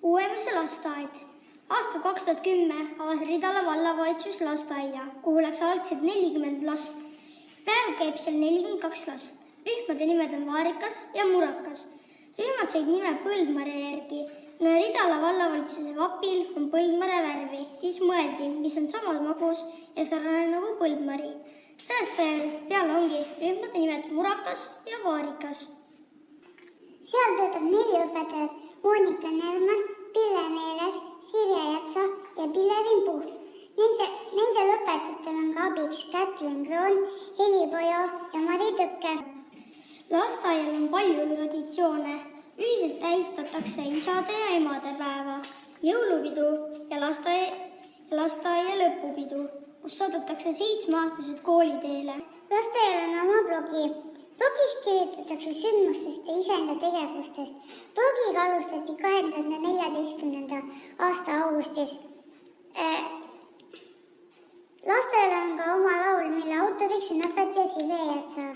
Uuemise lasteaed. Aastal 2010 avas Ridala vallavalitsus lasteaia, kuhu läks algselt 40 last. Praegu käib seal 42 last. Rühmade nimed on Vaarikas ja Murakas. Rühmad said nime Põldmare järgi. Kuna Ridala vallavalitsuse vapil on põldmare värvi, siis mõeldi, mis on sama magus ja sarnane nagu põldmari. Sellest ajast peale ongi rühmade nimed Murakas ja Vaarikas. Seal töötab 4 õpetajat: Monika Nerman, Pille Meeles, Sirje Jatsa ja Pille Rimpu. Nendel õpetajatel on ka abiks Kätlin Kroon, Heli Pojo ja Mari Tükke. Lasteaial on palju traditsioone. Ühiselt tähistatakse isade ja emade päeva, jõulupidu ja lasteaia lõpupidu, kus saadetakse 7-aastased kooliteele. Lasteaial on oma blogi. Blogis kirjutatakse sündmustest ja iseenda tegevustest. Blogiga alustati 2014. aasta augustis. Lasteaial on ka oma laul, mille autoriks on õpetaja Sirje Jatsa.